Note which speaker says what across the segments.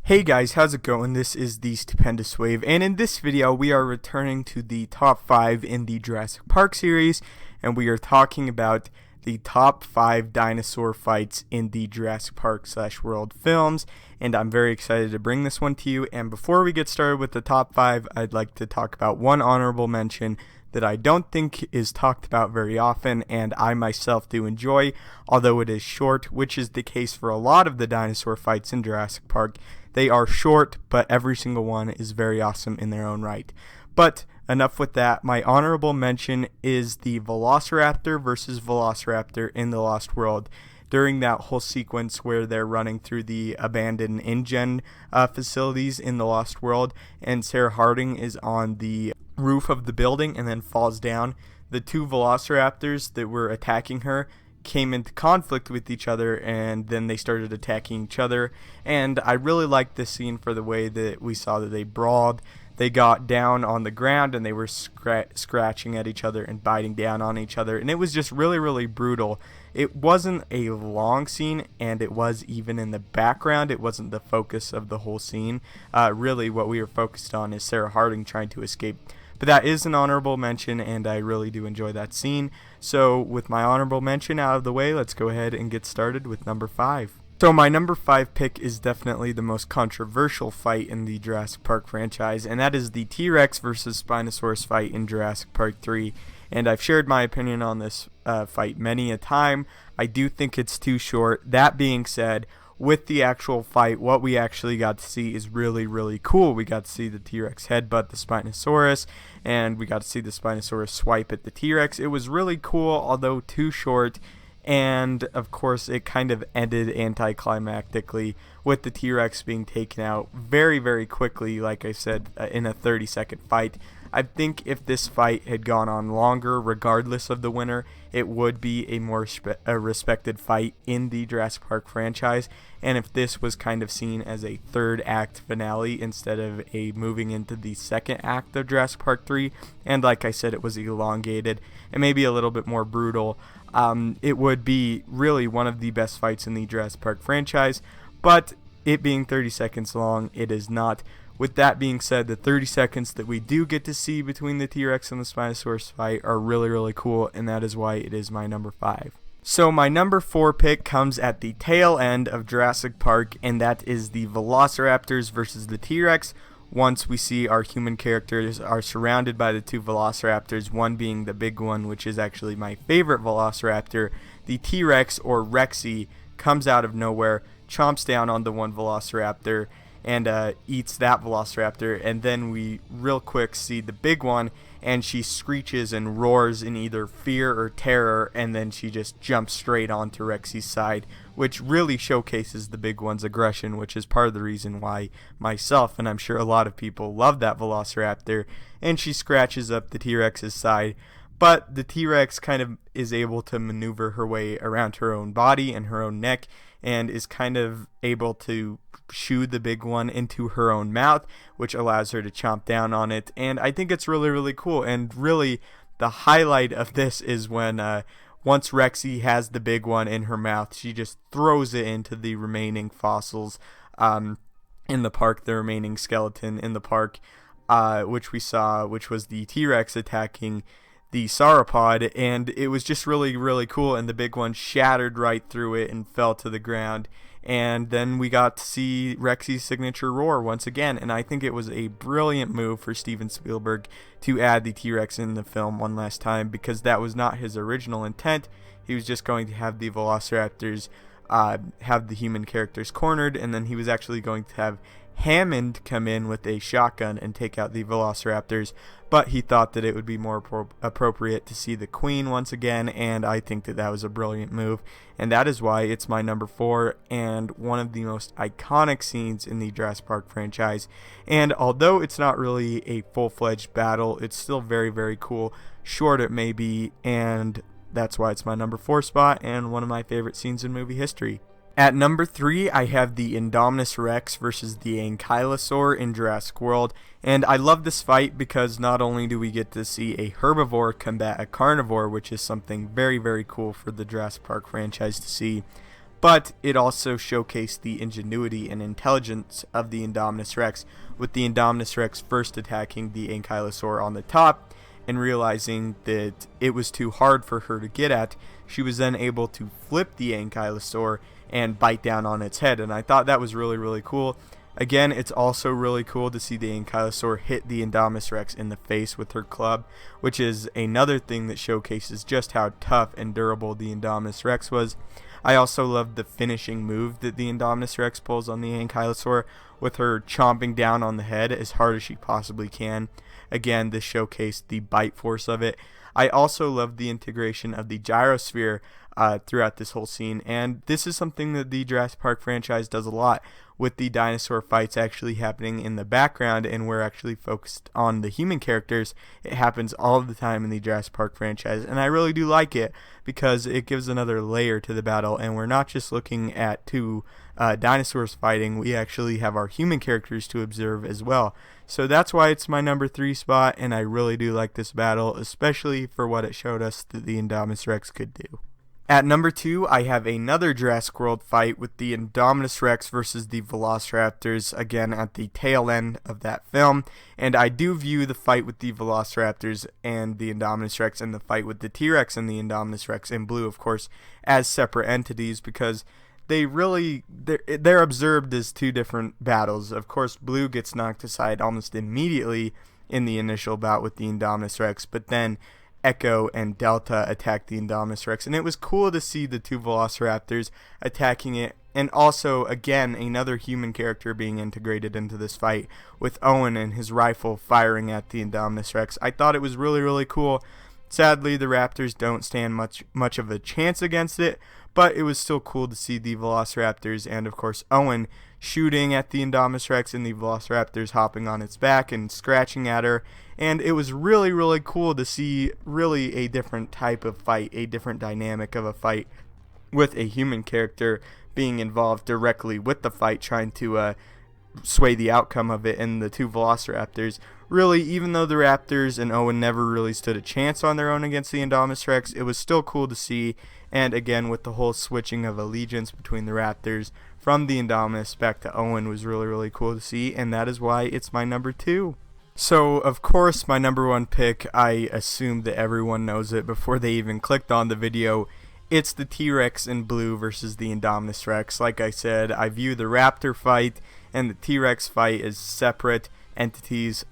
Speaker 1: Hey guys, how's it going? This is the Stupendous Wave, and in this video we are returning to the top 5 in the Jurassic Park series, and we are talking about the top 5 dinosaur fights in the Jurassic Park / World films, and I'm very excited to bring this one to you. And before we get started with the top 5, I'd like to talk about one honorable mention that I don't think is talked about very often, and I myself do enjoy, although it is short, which is the case for a lot of the dinosaur fights in Jurassic Park. They are short, but every single one is very awesome in their own right. But enough with that. My honorable mention is the Velociraptor versus Velociraptor in The Lost World. During that whole sequence where they're running through the abandoned InGen facilities in The Lost World, and Sarah Harding is on the roof of the building and then falls down, the two Velociraptors that were attacking her came into conflict with each other, and then they started attacking each other. And I really liked this scene for the way that we saw that they brawled. They got down on the ground and they were scratching at each other and biting down on each other, and it was just really brutal. It wasn't a long scene, and it was even in the background. It wasn't the focus of the whole scene. Really what we were focused on is Sarah Harding trying to escape. But that is an honorable mention, and I really do enjoy that scene. So with my honorable mention out of the way, let's go ahead and get started with number 5. So my number 5 pick is definitely the most controversial fight in the Jurassic Park franchise, and that is the T-Rex versus Spinosaurus fight in Jurassic Park 3. And I've shared my opinion on this fight many a time. I do think it's too short. That being said, with the actual fight, what we actually got to see is really cool. We got to see the T-Rex headbutt the Spinosaurus, and we got to see the Spinosaurus swipe at the T-Rex. It was really cool, although too short, and of course it kind of ended anticlimactically with the T-Rex being taken out very quickly, like I said, in a 30-second fight. I think if this fight had gone on longer, regardless of the winner, it would be a more respected fight in the Jurassic Park franchise. And if this was kind of seen as a third act finale instead of a moving into the second act of Jurassic Park 3, and like I said, it was elongated and maybe a little bit more brutal, it would be really one of the best fights in the Jurassic Park franchise. But it being 30 seconds long, it is not. With that being said, the 30 seconds that we do get to see between the T-Rex and the Spinosaurus fight are really cool, and that is why it is my number 5. So my number 4 pick comes at the tail end of Jurassic Park, and that is the Velociraptors versus the T-Rex. Once we see our human characters are surrounded by the two Velociraptors, one being the big one, which is actually my favorite Velociraptor, the T-Rex, or Rexy, comes out of nowhere, chomps down on the one Velociraptor, and eats that Velociraptor, and then we real quick see the big one, and she screeches and roars in either fear or terror, and then she just jumps straight onto Rexy's side, which really showcases the big one's aggression, which is part of the reason why myself, and I'm sure a lot of people, love that Velociraptor. And she scratches up the T-Rex's side, but the T-Rex kind of is able to maneuver her way around her own body and her own neck, and is kind of able to shoo the big one into her own mouth, which allows her to chomp down on it. And I think it's really cool. And really, the highlight of this is when once Rexy has the big one in her mouth, she just throws it into the remaining fossils in the park, the remaining skeleton in the park, which we saw, which was the T-Rex attacking the sauropod, and it was just really cool, and the big one shattered right through it and fell to the ground. And then we got to see Rexy's signature roar once again, and I think it was a brilliant move for Steven Spielberg to add the T-Rex in the film one last time, because that was not his original intent. He was just going to have the Velociraptors have the human characters cornered, and then he was actually going to have Hammond come in with a shotgun and take out the Velociraptors, but he thought that it would be more appropriate to see the Queen once again, and I think that that was a brilliant move, and that is why it's my number 4 and one of the most iconic scenes in the Jurassic Park franchise. And although it's not really a full-fledged battle, it's still very cool, short it may be, and that's why it's my number 4 spot and one of my favorite scenes in movie history. At number 3, I have the Indominus Rex versus the Ankylosaur in Jurassic World, and I love this fight because not only do we get to see a herbivore combat a carnivore, which is something very cool for the Jurassic Park franchise to see, but it also showcased the ingenuity and intelligence of the Indominus Rex, with the Indominus Rex first attacking the Ankylosaur on the top, and realizing that it was too hard for her to get at. She was then able to flip the Ankylosaur and bite down on its head, and I thought that was really, really cool. Again, it's also really cool to see the Ankylosaur hit the Indominus Rex in the face with her club, which is another thing that showcases just how tough and durable the Indominus Rex was. I also loved the finishing move that the Indominus Rex pulls on the Ankylosaur, with her chomping down on the head as hard as she possibly can. Again, this showcased the bite force of it. I also loved the integration of the gyrosphere throughout this whole scene, and this is something that the Jurassic Park franchise does a lot, with the dinosaur fights actually happening in the background and we're actually focused on the human characters. It happens all the time in the Jurassic Park franchise, and I really do like it because it gives another layer to the battle, and we're not just looking at two dinosaurs fighting, we actually have our human characters to observe as well. So that's why it's my number 3 spot, and I really do like this battle, especially for what it showed us that the Indominus Rex could do. At number 2, I have another Jurassic World fight with the Indominus Rex versus the Velociraptors, again at the tail end of that film. And I do view the fight with the Velociraptors and the Indominus Rex and the fight with the T-Rex and the Indominus Rex in blue, of course, as separate entities, because they're observed as two different battles. Of course, blue gets knocked aside almost immediately in the initial bout with the Indominus Rex, but then Echo and Delta attacked the Indominus Rex, and it was cool to see the two Velociraptors attacking it, and also, again, another human character being integrated into this fight, with Owen and his rifle firing at the Indominus Rex. I thought it was really, really cool. Sadly, the Raptors don't stand much of a chance against it, but it was still cool to see the Velociraptors and, of course, Owen shooting at the Indominus Rex and the Velociraptors hopping on its back and scratching at her. And it was really, really cool to see really a different type of fight, a different dynamic of a fight, with a human character being involved directly with the fight, trying to sway the outcome of it, and the two Velociraptors. Really, even though the Raptors and Owen never really stood a chance on their own against the Indominus Rex, it was still cool to see. And again, with the whole switching of allegiance between the Raptors from the Indominus back to Owen was really, really cool to see, and that is why it's my number 2. So, of course, my number 1 pick, I assume that everyone knows it before they even clicked on the video. It's the T-Rex in blue versus the Indominus Rex. Like I said, I view the Raptor fight and the T-Rex fight as separate entities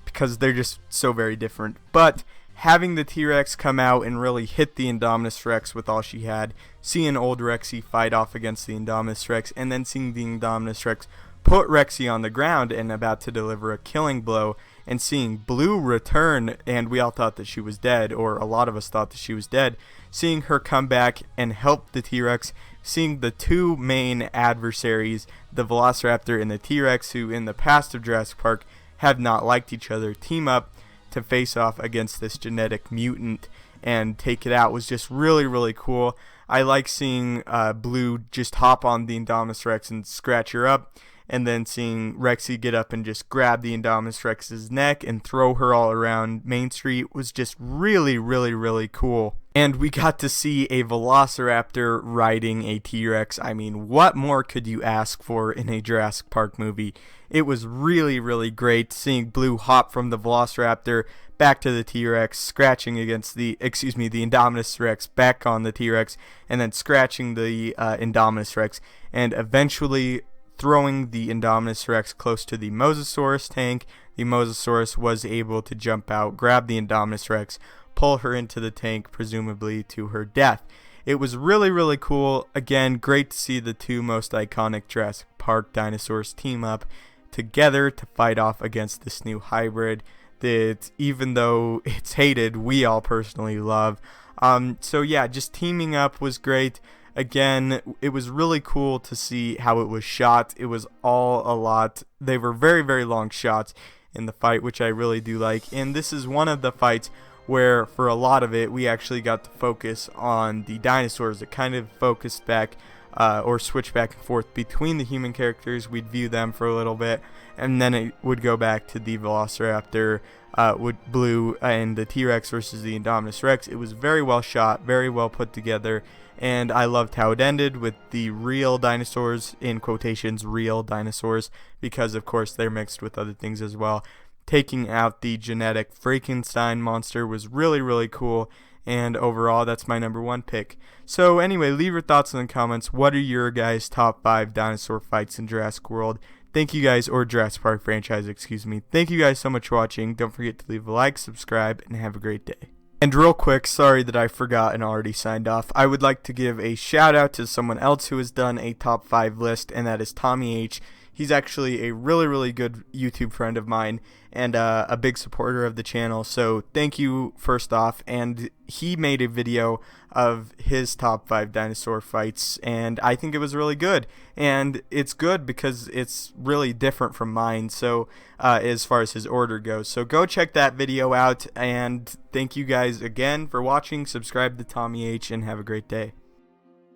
Speaker 1: because they're just so very different. But having the T-Rex come out and really hit the Indominus Rex with all she had, seeing old Rexy fight off against the Indominus Rex, and then seeing the Indominus Rex put Rexy on the ground and about to deliver a killing blow, and seeing Blue return, and we all thought that she was dead, or a lot of us thought that she was dead, seeing her come back and help the T-Rex, seeing the two main adversaries, the Velociraptor and the T-Rex, who in the past of Jurassic Park have not liked each other, team up to face off against this genetic mutant and take it out, was just really, really cool. I like seeing Blue just hop on the Indominus Rex and scratch her up, and then seeing Rexy get up and just grab the Indominus Rex's neck and throw her all around Main Street was just really, really, really cool. And we got to see a Velociraptor riding a T-Rex. I mean, what more could you ask for in a Jurassic Park movie? It was really, really great seeing Blue hop from the Velociraptor back to the T-Rex, scratching against the Indominus Rex, back on the T-Rex, and then scratching the Indominus Rex, and eventually throwing the Indominus Rex close to the Mosasaurus tank. The Mosasaurus was able to jump out, grab the Indominus Rex, pull her into the tank, presumably to her death. It was really, really cool. Again, great to see the two most iconic Jurassic Park dinosaurs team up together to fight off against this new hybrid that, even though it's hated, we all personally love. So yeah, just teaming up was great. Again, it was really cool to see how it was shot. It was all a lot. They were very, very long shots in the fight, which I really do like. And this is one of the fights where, for a lot of it, we actually got to focus on the dinosaurs. It kind of focused back or switch back and forth between the human characters. We'd view them for a little bit, and then it would go back to the Velociraptor, Blue, and the T-Rex versus the Indominus Rex. It was very well shot, very well put together, and I loved how it ended with the real dinosaurs, in quotations, real dinosaurs, because of course they're mixed with other things as well. Taking out the genetic Frankenstein monster was really, really cool, and overall that's my number 1 pick. So anyway, leave your thoughts in the comments. What are your guys' top 5 dinosaur fights in Jurassic World? Thank you guys, or Jurassic Park franchise, excuse me. Thank you guys so much for watching. Don't forget to leave a like, subscribe, and have a great day. And real quick, sorry that I forgot and already signed off. I would like to give a shout out to someone else who has done a top 5 list, and that is Tommy H. He's actually a really, really good YouTube friend of mine and a big supporter of the channel. So thank you first off. And he made a video of his top 5 dinosaur fights, and I think it was really good. And it's good because it's really different from mine, so as far as his order goes. So go check that video out, and thank you guys again for watching. Subscribe to Tommy H, and have a great day.